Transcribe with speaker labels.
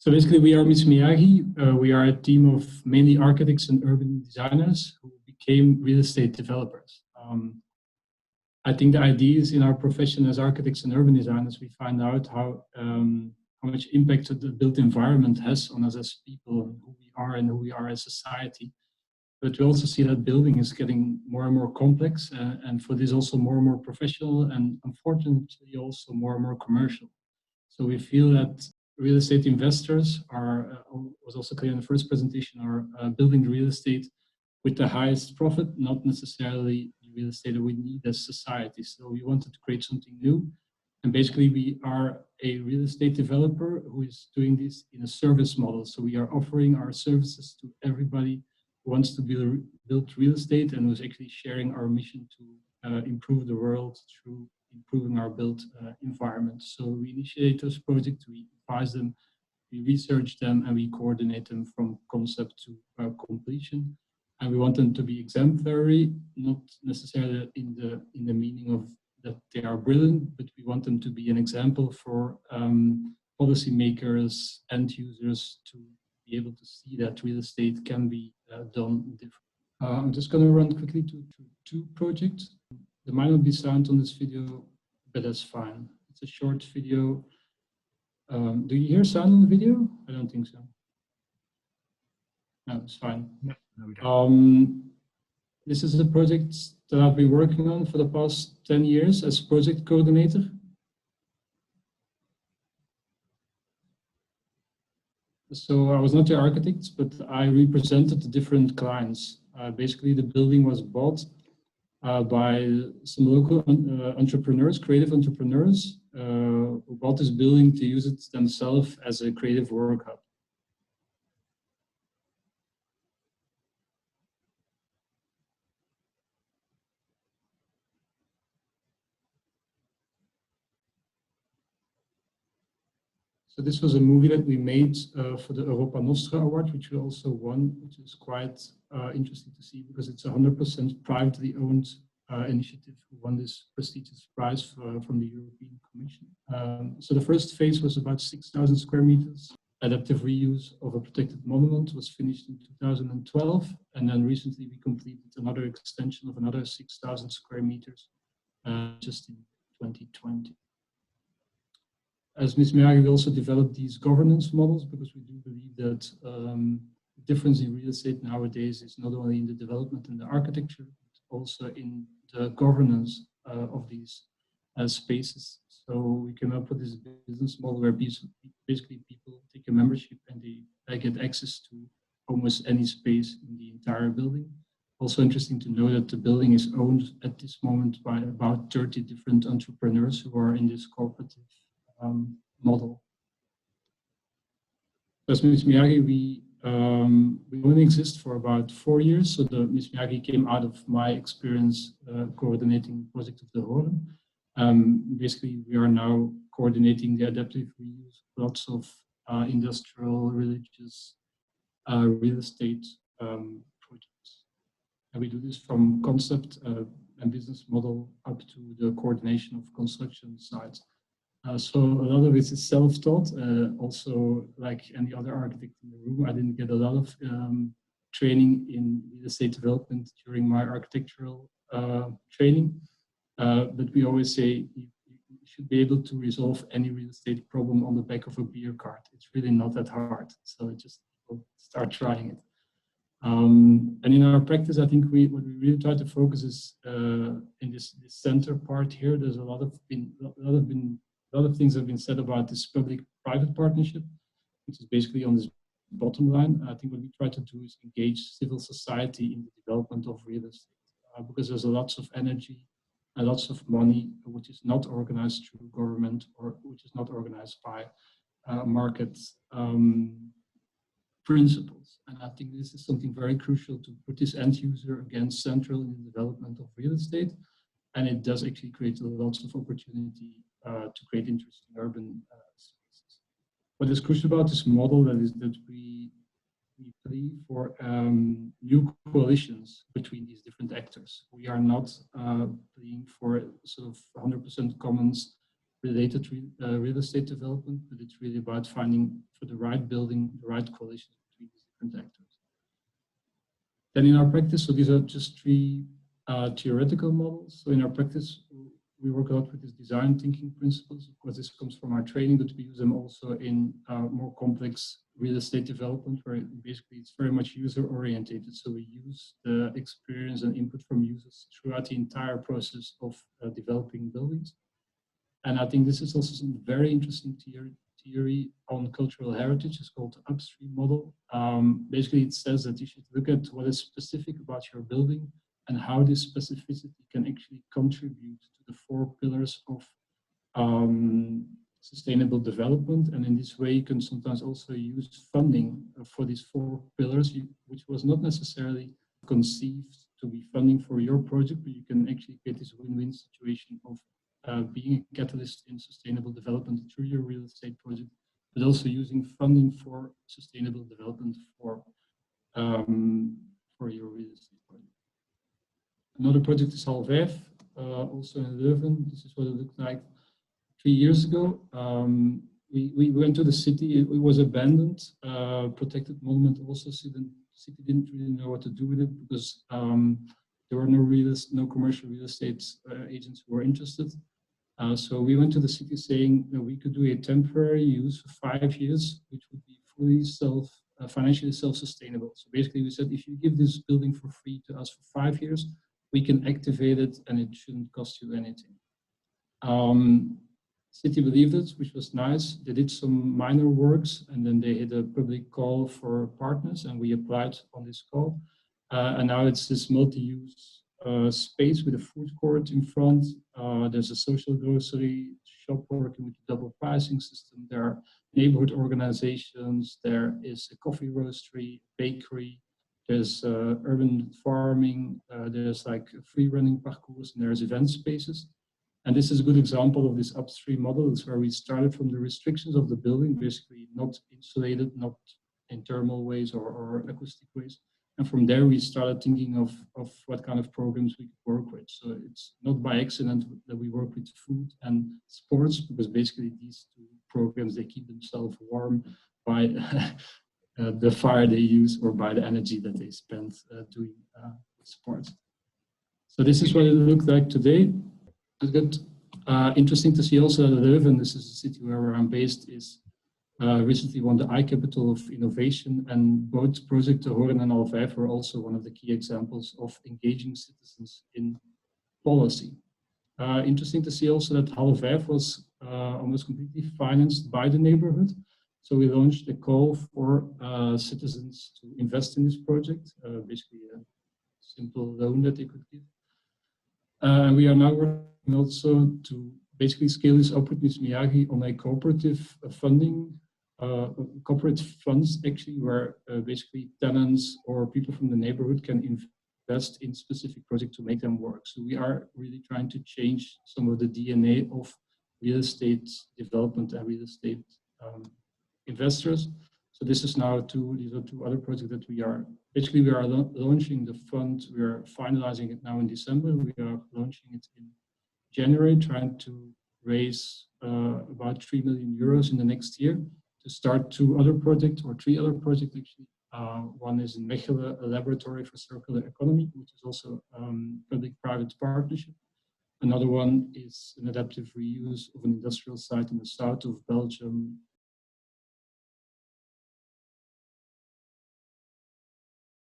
Speaker 1: So basically, we are Miss Miyagi. We are a team of mainly architects and urban designers who became real estate developers. I think the idea is in our profession as architects and urban designers, we find out how much impact the built environment has on us as people, and who we are as society. But we also see that building is getting more and more complex, and for this also more and more professional, and unfortunately also more and more commercial. So we feel that real estate investors are, was also clear in the first presentation, are building the real estate with the highest profit, not necessarily the real estate that we need as society. So we wanted to create something new. And basically we are a real estate developer who is doing this in a service model. So we are offering our services to everybody who wants to build real estate and who's actually sharing our mission to improve the world through improving our built environment. So we initiate those projects, we advise them, we research them, and we coordinate them from concept to completion. And we want them to be exemplary, not necessarily in the meaning of that they are brilliant, but we want them to be an example for policymakers, end users, to be able to see that real estate can be done differently. I'm just going to run quickly to two projects. There might not be sound on this video, but that's fine. It's a short video. Do you hear sound on the video? I don't think so. No, it's fine.
Speaker 2: No, we don't.
Speaker 1: This is a project that I've been working on for the past 10 years as project coordinator. So I was not the architect, but I represented the different clients. Basically, the building was bought by some local entrepreneurs, creative entrepreneurs, who bought this building to use it themselves as a creative work hub. So this was a movie that we made for the Urban Maestro award, which we also won, which is quite interesting to see because it's 100% privately owned initiative who won this prestigious prize from the European Commission. So the first phase was about 6,000 square meters. Adaptive reuse of a protected monument was finished in 2012. And then recently we completed another extension of another 6,000 square meters just in 2020. As Miss Miyagi, we also developed these governance models because we do believe that the difference in real estate nowadays is not only in the development and the architecture, but also in the governance of these spaces. So we came up with this business model where basically people take a membership and they get access to almost any space in the entire building. Also interesting to know that the building is owned at this moment by about 30 different entrepreneurs who are in this cooperative model. As Miss Miyagi, we only exist for about 4 years. So the Miss Miyagi came out of my experience coordinating the project of the Horen. Basically, we are now coordinating the adaptive reuse of lots of industrial, religious, real estate projects. And we do this from concept and business model up to the coordination of construction sites. So a lot of it is self-taught. Also, like any other architect in the room, I didn't get a lot of training in real estate development during my architectural training. But we always say you should be able to resolve any real estate problem on the back of a beer cart. It's really not that hard. So just start trying it. And in our practice, I think what we really try to focus is in this center part here. There's a lot of things have been said about this public-private partnership, which is basically on this bottom line. I think what we try to do is engage civil society in the development of real estate, because there's lots of energy and lots of money which is not organized through government or which is not organized by market principles. And I think this is something very crucial to put this end user again central in the development of real estate. And it does actually create lots of opportunity to create interesting urban spaces. What is crucial about this model is that we plea for new coalitions between these different actors. We are not pleading for sort of 100% commons related real estate development, but it's really about finding for the right building, the right coalition between these different actors. Then in our practice, so these are just three theoretical models. So in our practice, we work a lot with these design thinking principles. Of course, this comes from our training, but we use them also in more complex real estate development, where basically it's very much user-oriented. So we use the experience and input from users throughout the entire process of developing buildings. And I think this is also some very interesting theory on cultural heritage. It's called the upstream model. Basically, it says that you should look at what is specific about your building and how this specificity can actually contribute to the 4 pillars of sustainable development. And in this way, you can sometimes also use funding for these 4 pillars, which was not necessarily conceived to be funding for your project, but you can actually create this win-win situation of being a catalyst in sustainable development through your real estate project, but also using funding for sustainable development for your real estate project. Another project is Alvarez, also in Leuven. This is what it looked like 3 years ago. We went to the city. It was abandoned, protected monument. Also, the city didn't really know what to do with it because there were no commercial real estate agents who were interested. So we went to the city saying that we could do a temporary use for 5 years, which would be fully financially self-sustainable. So basically, we said if you give this building for free to us for 5 years, we can activate it and it shouldn't cost you anything. City believed it, which was nice. They did some minor works and then they had a public call for partners and we applied on this call. And now it's this multi-use space with a food court in front. There's a social grocery shop working with a double pricing system. There are neighborhood organizations. There is a coffee roastery, bakery. There's urban farming. There's like free running parcours and there's event spaces. And this is a good example of this upstream model. It's where we started from the restrictions of the building, basically not insulated, not in thermal ways or acoustic ways. And from there, we started thinking of what kind of programs we could work with. So it's not by accident that we work with food and sports, because basically these 2 programs, they keep themselves warm by the fire they use or by the energy that they spend doing sports. So this is what it looks like today. It's good. Interesting to see also that Leuven, this is the city where I'm based, is recently won the iCapital of Innovation, and both Project De Hoorn and Alvarez were also one of the key examples of engaging citizens in policy. Interesting to see also that Alvarez was almost completely financed by the neighborhood. So we launched a call for citizens to invest in this project, basically a simple loan that they could give. We are now working also to basically scale this up with Miss Miyagi on a cooperative funding, corporate funds actually, where basically tenants or people from the neighborhood can invest in specific projects to make them work. So we are really trying to change some of the DNA of real estate development and real estate investors. So this is now these are 2 other projects that we are launching the fund. We are finalizing it now in December. We are launching it in January, trying to raise about 3 million euros in the next year to start 2 other projects, or 3 other projects actually. One is in Michiel, a laboratory for circular economy, which is also public-private partnership. Another one is an adaptive reuse of an industrial site in the south of Belgium,